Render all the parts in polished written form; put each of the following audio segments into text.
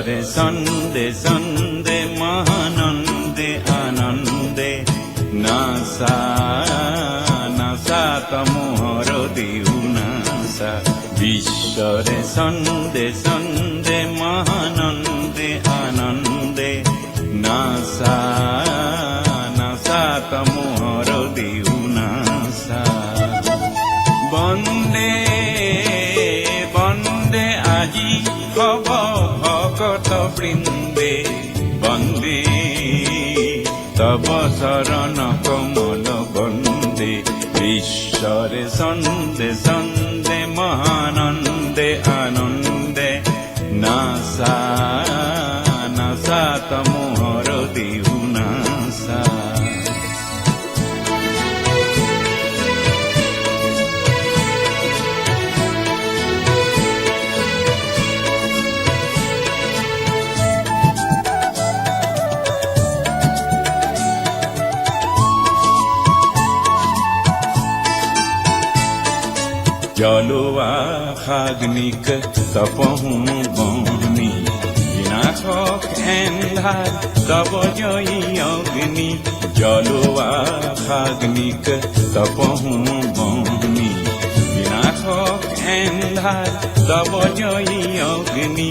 ঈশ্বরে সন্দে সন্দে মহানন্দে আনন্দে NASA NASA তমোহর দিউ NASA ঈশ্বরে সন্দে সন্দে মহানন্দে আনন্দে নাসা নাসা তমোহর দিউ নাসা বন্দে বন্দে আজি কব ভকত বৃন্দে বন্দে তব শরণ কমল বন্দে ঈশ্বরে সন্দে সন্দে মহানন্দে আনন্দে নাসা নাসা তমোহর দিউ নাসা জলোয়া খাগ্নিক তপহু বনি বিনাশক এন্ধার তব জয়ী অগ্নি জলোয়া খাগ্নিক তপহু বনি বিনাশক এন্ধার তব জয়ী অগ্নি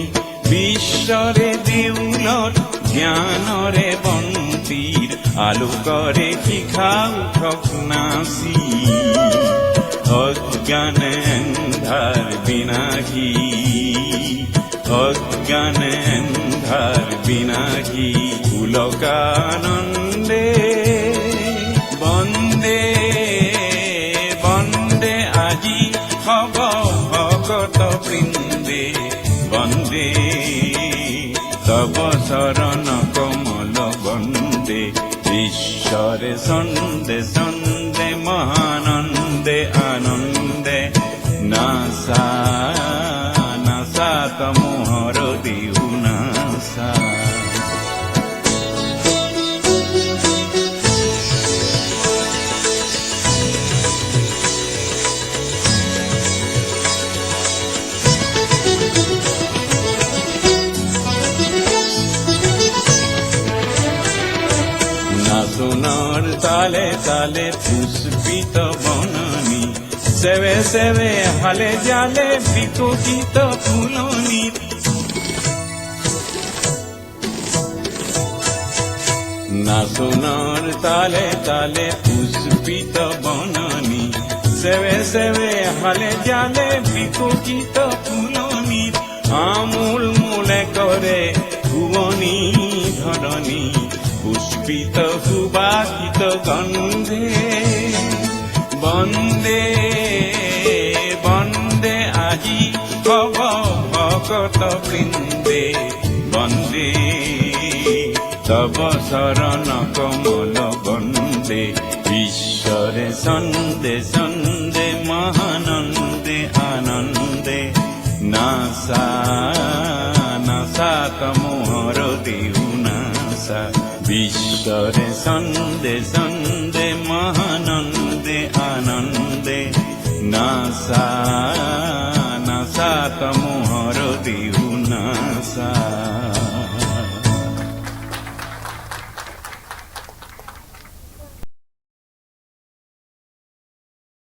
বিশ্বরে দেউলত জ্ঞানরে বন্তির আলোকরে শিখাও ঠক নাসি অজ্ঞান অন্ধার বিনাশী অজ্ঞান অন্ধার বিনাশী পুলকানন্দে বন্দে বন্দে আজি হব ভকত বৃন্দে বন্দে তব শরণ কমল বন্দে ঈশ্বরে সন্দে সন্দে মহানন্দে আনন্দে নাসা নাসা তমোহর দিউ নাসা নাসুনর তালে তালে পুষ্পিত বননি সেবে সেবে হালে জালে বিকশিত ফুলনি নাসুনর তালে তালে পুষ্পিত বননি সেবে সেবে হালে জালে বিকশিত ফুলনি আমূল মূলে করে ভুবনী ধরণী পুষ্পিত সুবাসিত গন্ধে বন্দে বন্দে আজি কব ভকত বৃন্দে বন্দে তব শরণ কমল বন্দে ঈশ্বরে সন্দে সন্দে মহানন্দে আনন্দে নাসা নাসা তমোহর দিউ নাসা ঈশ্বরে সন্দে সন্দে মহানন্দে আনন্দে নাসা নাসা তমোহর দিউ